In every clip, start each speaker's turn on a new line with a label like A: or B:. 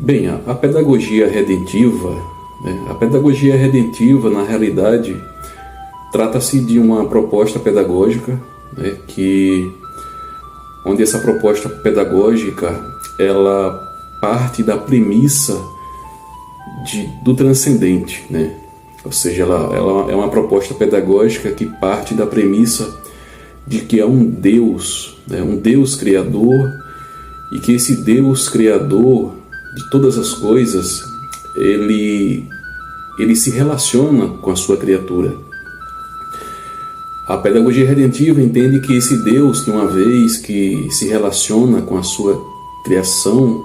A: Bem, a pedagogia redentiva, né? A pedagogia redentiva, na realidade, trata-se de uma proposta pedagógica, né? Onde essa proposta pedagógica ela parte da premissa do transcendente, né? Ou seja, ela é uma proposta pedagógica que parte da premissa de que há um Deus, né? Um Deus criador, e que esse Deus criador de todas as coisas, ele se relaciona com a sua criatura. A pedagogia redentiva entende que esse Deus, que uma vez que se relaciona com a sua criação,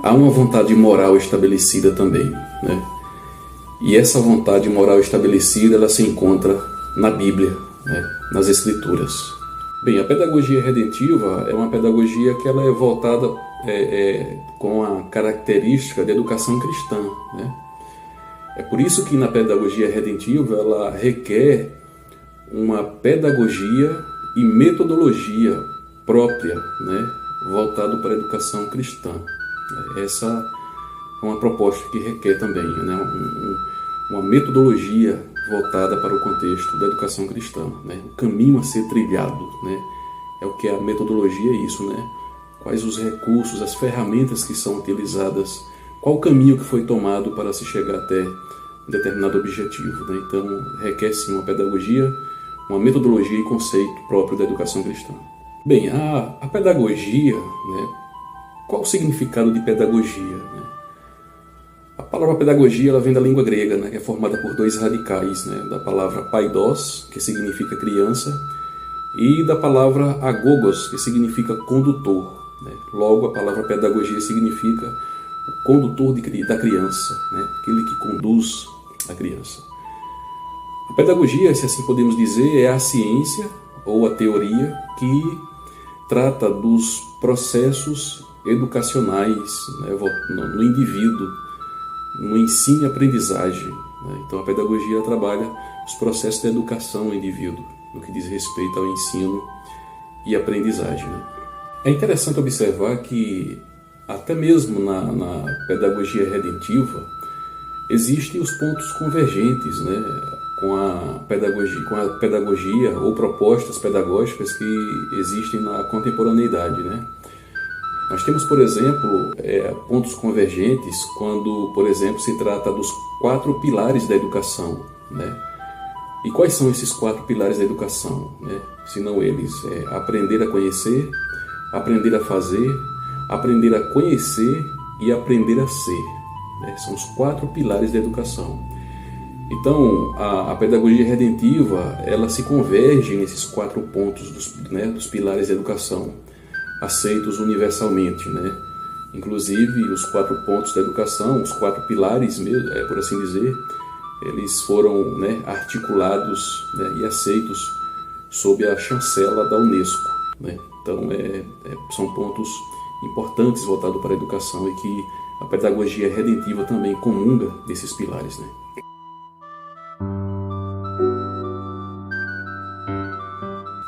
A: há uma vontade moral estabelecida também, né? E essa vontade moral estabelecida, ela se encontra na Bíblia, né? Nas Escrituras. Bem, a pedagogia redentiva é uma pedagogia que ela é voltada com a característica de educação cristã, né? É por isso que na pedagogia redentiva ela requer uma pedagogia e metodologia própria, né? Voltado para a educação cristã. Essa é uma proposta que requer também, né? Uma metodologia voltada para o contexto da educação cristã, né? O caminho a ser trilhado, né? É o que a metodologia é isso, né? Quais os recursos, as ferramentas que são utilizadas, qual o caminho que foi tomado para se chegar até um determinado objetivo, né? Então, requer sim uma pedagogia, uma metodologia e conceito próprio da educação cristã. Bem, a pedagogia, né? Qual o significado de pedagogia, né? A palavra pedagogia ela vem da língua grega, né? Que é formada por dois radicais, né? Da palavra paidos, que significa criança, e da palavra agogos, que significa condutor, né? Logo, a palavra pedagogia significa o condutor da criança, né? Aquele que conduz a criança. A pedagogia, se assim podemos dizer, é a ciência ou a teoria que trata dos processos educacionais, né? No indivíduo, no ensino e aprendizagem, né? Então a pedagogia trabalha os processos de educação no indivíduo, no que diz respeito ao ensino e aprendizagem, né? É interessante observar que até mesmo na pedagogia redentiva existem os pontos convergentes, né, com a pedagogia ou propostas pedagógicas que existem na contemporaneidade, né? Nós temos, por exemplo, pontos convergentes quando, por exemplo, se trata dos 4 pilares da educação, né? E quais são esses 4 pilares da educação, né? Se não eles, aprender a conhecer, aprender a fazer, aprender a conhecer e aprender a ser, né? São os 4 pilares da educação. Então, a pedagogia redentiva, ela se converge nesses 4 pontos dos pilares da educação, aceitos universalmente, né? Inclusive, os 4 pontos da educação, os 4 pilares, mesmo, por assim dizer, eles foram, né, articulados, né, e aceitos sob a chancela da Unesco, né? Então, são pontos importantes voltados para a educação e que a pedagogia redentiva também comunga desses pilares, né?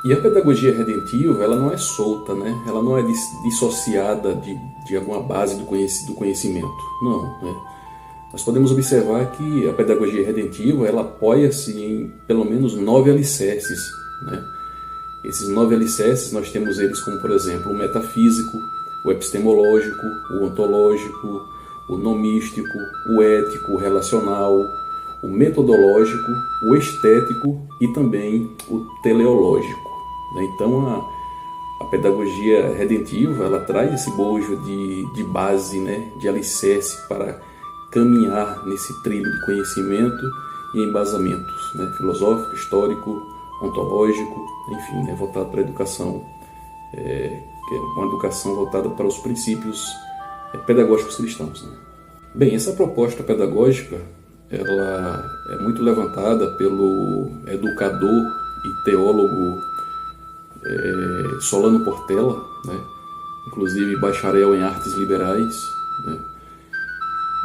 A: E a pedagogia redentiva, ela não é solta, né? Ela não é dissociada de alguma base do conhecimento. Não, né? Nós podemos observar que a pedagogia redentiva, ela apoia-se em pelo menos 9 alicerces, né? Esses 9 alicerces, nós temos eles como, por exemplo, o metafísico, o epistemológico, o ontológico, o nomístico, o ético, o relacional, o metodológico, o estético e também o teleológico. Então, a pedagogia redentiva, ela traz esse bojo de base, né, de alicerce para caminhar nesse trilho de conhecimento e embasamentos, né, filosófico, histórico, ontológico, enfim, né, voltado para a educação, que é uma educação voltada para os princípios pedagógicos cristãos, né? Bem, essa proposta pedagógica, ela é muito levantada pelo educador e teólogo Solano Portela, né? Inclusive bacharel em artes liberais, né?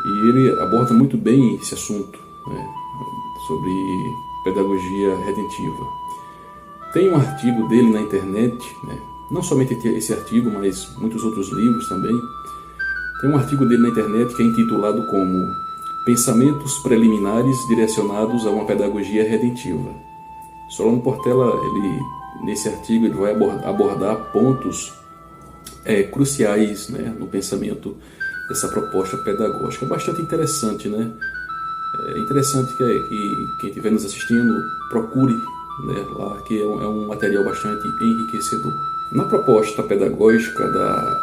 A: E ele aborda muito bem esse assunto, né, sobre pedagogia redentiva. Tem um artigo dele na internet, né, não somente esse artigo, mas muitos outros livros também, Tem um artigo dele na internet que é intitulado como Pensamentos Preliminares Direcionados a uma Pedagogia Redentiva. Solano Portela, nesse artigo, ele vai abordar pontos cruciais, né, no pensamento dessa proposta pedagógica. É bastante interessante, né? É interessante que quem estiver nos assistindo procure, né, lá, que é um material bastante enriquecedor. Na proposta pedagógica da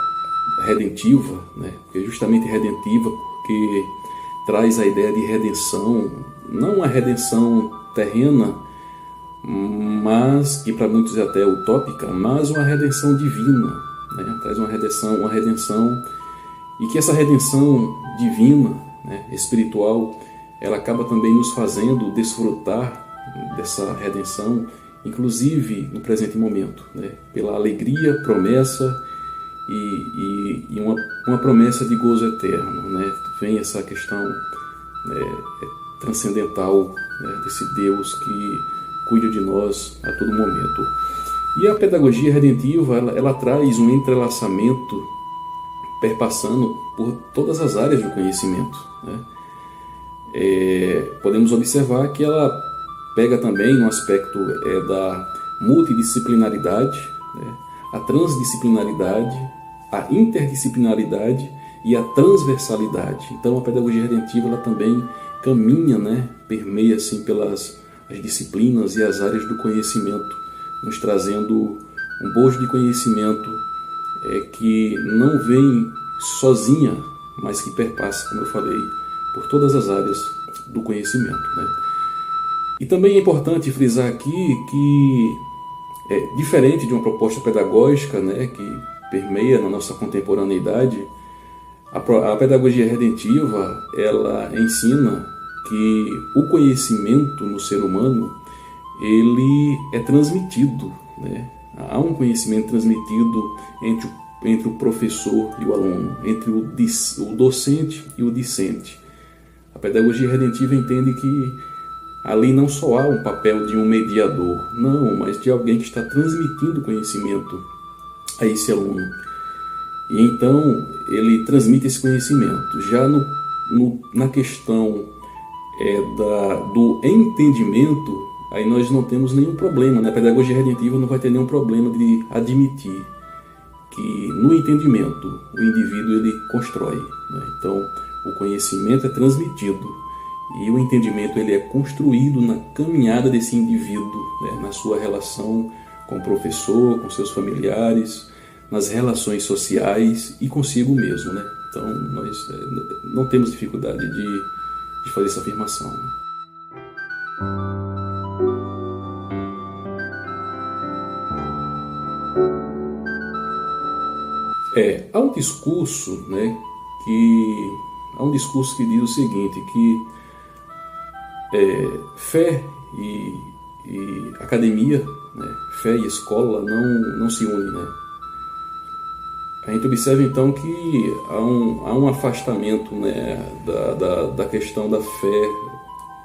A: redentiva, né, que é justamente redentiva porque traz a ideia de redenção, não uma redenção terrena, mas que para muitos é até utópica, mas uma redenção divina, né? Traz uma redenção, e que essa redenção divina, né, espiritual, ela acaba também nos fazendo desfrutar dessa redenção, inclusive no presente momento, né, pela alegria, promessa e uma promessa de gozo eterno, né? Vem essa questão, né, transcendental, né, desse Deus que cuida de nós a todo momento. E a pedagogia redentiva, ela traz um entrelaçamento perpassando por todas as áreas do conhecimento, né? Podemos observar que ela pega também no aspecto da multidisciplinaridade, né, a transdisciplinaridade, a interdisciplinaridade e a transversalidade. Então a pedagogia redentiva ela também caminha, né, permeia assim pelas as disciplinas e as áreas do conhecimento, nos trazendo um bojo de conhecimento que não vem sozinha, mas que perpassa, como eu falei, por todas as áreas do conhecimento, né? E também é importante frisar aqui que, diferente de uma proposta pedagógica, né, que permeia na nossa contemporaneidade, a pedagogia redentiva ela ensina que o conhecimento no ser humano ele é transmitido, né? Há um conhecimento transmitido entre o professor e o aluno, entre o docente e o discente. A pedagogia redentiva entende que ali não só há um papel de um mediador, não, mas de alguém que está transmitindo conhecimento a esse aluno. E então ele transmite esse conhecimento. Já na questão do entendimento, aí nós não temos nenhum problema, né? A pedagogia redentiva não vai ter nenhum problema de admitir que no entendimento o indivíduo ele constrói, né? Então o conhecimento é transmitido e o entendimento ele é construído na caminhada desse indivíduo, né? Na sua relação com o professor, com seus familiares, nas relações sociais e consigo mesmo, né? Então nós não temos dificuldade de fazer essa afirmação. Há um discurso, né, que diz o seguinte, que fé e academia, né, fé e escola não se unem, né? A gente observa então que há um afastamento, né, da questão da fé,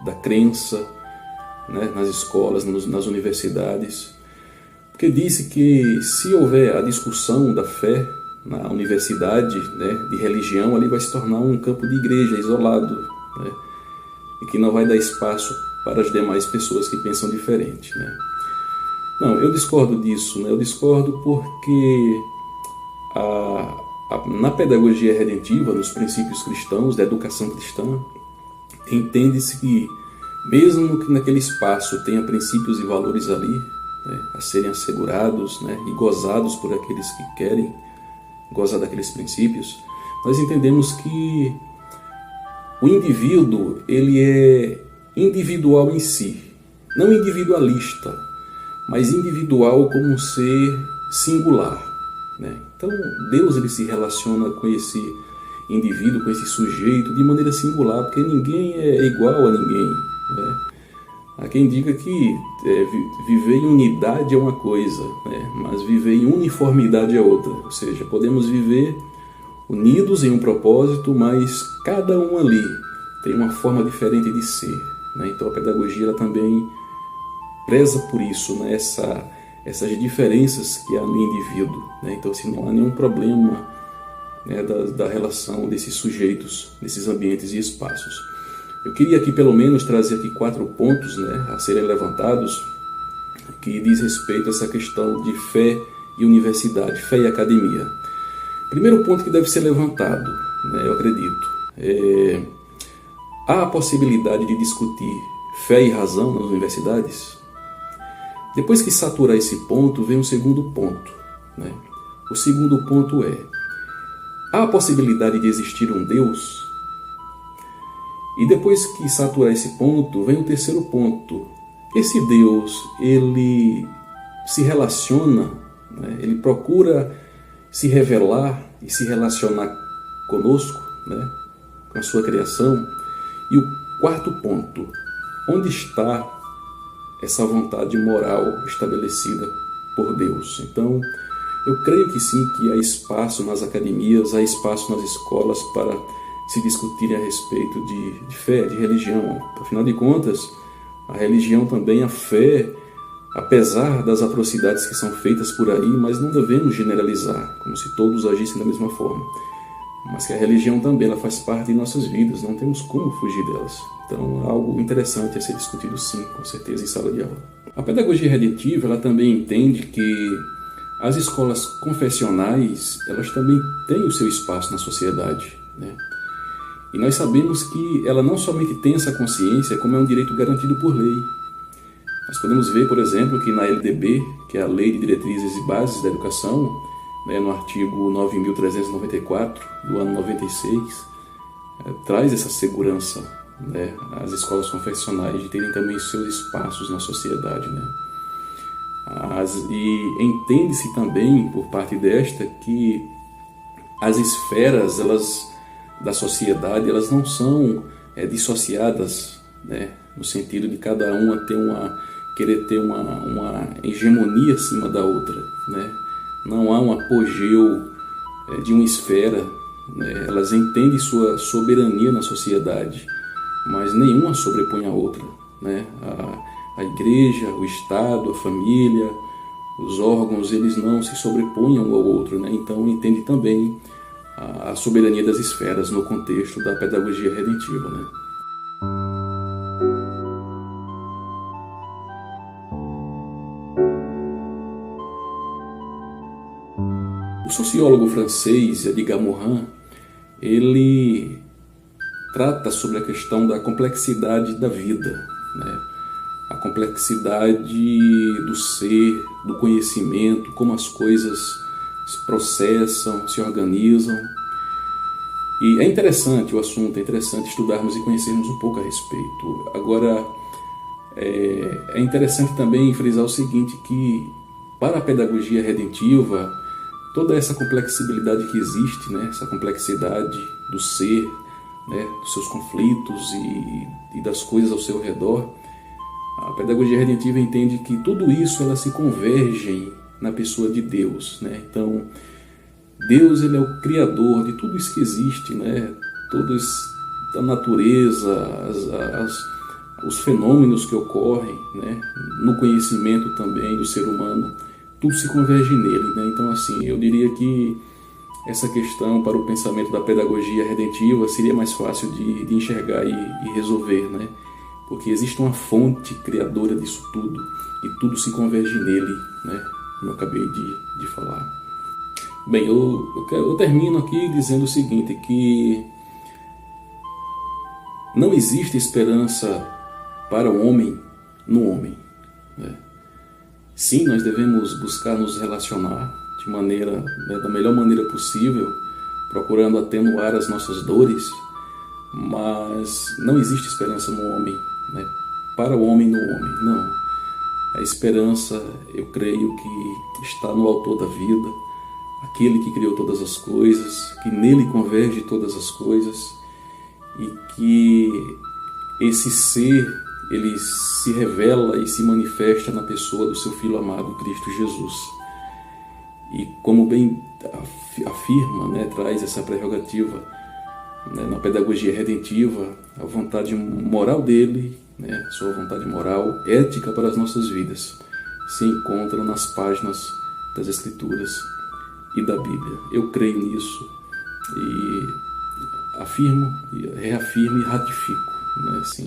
A: da crença, né, nas escolas, nas universidades, porque disse que se houver a discussão da fé na universidade, né, de religião, ali vai se tornar um campo de igreja isolado, né, e que não vai dar espaço para as demais pessoas que pensam diferente, né? Não, eu discordo disso, né? Eu discordo porque na pedagogia redentiva, nos princípios cristãos, da educação cristã, entende-se que, mesmo que naquele espaço tenha princípios e valores ali, né, a serem assegurados, né, e gozados por aqueles que querem gozar daqueles princípios, nós entendemos que o indivíduo ele é individual em si, não individualista, mas individual como um ser singular, né? Então Deus ele se relaciona com esse indivíduo, com esse sujeito de maneira singular, porque ninguém é igual a ninguém, né? Há quem diga que viver em unidade é uma coisa, né? Mas viver em uniformidade é outra. Ou seja, podemos viver unidos em um propósito, mas cada um ali tem uma forma diferente de ser, né? Então a pedagogia ela também preza por isso, né? Essas diferenças que há no indivíduo, né? Então assim, não há nenhum problema né, da relação desses sujeitos, desses ambientes e espaços. Eu queria aqui pelo menos trazer aqui 4 pontos, né, a serem levantados, que diz respeito a essa questão de fé e universidade, fé e academia. Primeiro ponto que deve ser levantado, né, eu acredito, há a possibilidade de discutir fé e razão nas universidades? Depois que saturar esse ponto, vem o segundo ponto, né? O segundo ponto há a possibilidade de existir um Deus? E depois que saturar esse ponto, vem o terceiro ponto. Esse Deus, ele se relaciona, né? Ele procura se revelar e se relacionar conosco, né? Com a sua criação. E o quarto ponto, onde está essa vontade moral estabelecida por Deus? Então, eu creio que sim, que há espaço nas academias, há espaço nas escolas para se discutirem a respeito de fé, de religião. Afinal de contas, a religião também, a fé, apesar das atrocidades que são feitas por aí, mas não devemos generalizar, como se todos agissem da mesma forma. Mas que a religião também ela faz parte de nossas vidas, não temos como fugir delas. Então, é algo interessante a ser discutido sim, com certeza, em sala de aula. A pedagogia redentiva ela também entende que as escolas confessionais elas também têm o seu espaço na sociedade, né? E nós sabemos que ela não somente tem essa consciência, como é um direito garantido por lei. Nós podemos ver, por exemplo, que na LDB, que é a Lei de Diretrizes e Bases da Educação, né, no artigo 9.394 do ano 96, traz essa segurança, né, às escolas confessionais de terem também seus espaços na sociedade, né? E entende-se também, por parte desta, que as esferas da sociedade elas não são dissociadas, né, no sentido de cada uma querer ter uma hegemonia acima da outra, né? Não há um apogeu de uma esfera, né? Elas entendem sua soberania na sociedade, mas nenhuma sobrepõe a outra, né? A igreja, o Estado, a família, os órgãos, eles não se sobrepõem um ao outro, né? Então entende também a soberania das esferas no contexto da pedagogia redentiva, né? O sociólogo francês Edgar Morin, ele trata sobre a questão da complexidade da vida, né? A complexidade do ser, do conhecimento, como as coisas se processam, se organizam. E é interessante o assunto, é interessante estudarmos e conhecermos um pouco a respeito. Agora, é interessante também frisar o seguinte, que para a pedagogia redentiva, toda essa complexibilidade que existe, né, essa complexidade do ser, né, dos seus conflitos e das coisas ao seu redor, a pedagogia redentiva entende que tudo isso elas se convergem na pessoa de Deus, né? Então, Deus ele é o criador de tudo isso que existe, né? Todos da natureza, os fenômenos que ocorrem, né? No conhecimento também do ser humano, tudo se converge nele, né? Então, assim, eu diria que essa questão para o pensamento da pedagogia redentiva seria mais fácil de enxergar e resolver, né? Porque existe uma fonte criadora disso tudo e tudo se converge nele, né? Como eu acabei de falar. Bem, eu termino aqui dizendo o seguinte, que não existe esperança para o homem no homem, né? Sim, nós devemos buscar nos relacionar de maneira, né, da melhor maneira possível, procurando atenuar as nossas dores, mas não existe esperança no homem, né, para o homem no homem, não. A esperança, eu creio que está no autor da vida, aquele que criou todas as coisas, que nele converge todas as coisas e que esse ser, ele se revela e se manifesta na pessoa do seu Filho amado, Cristo Jesus. E como bem afirma, né, traz essa prerrogativa, né, na pedagogia redentiva, a vontade moral dele, né, sua vontade moral, ética para as nossas vidas, se encontra nas páginas das Escrituras e da Bíblia. Eu creio nisso afirmo, reafirmo e ratifico, né? Assim,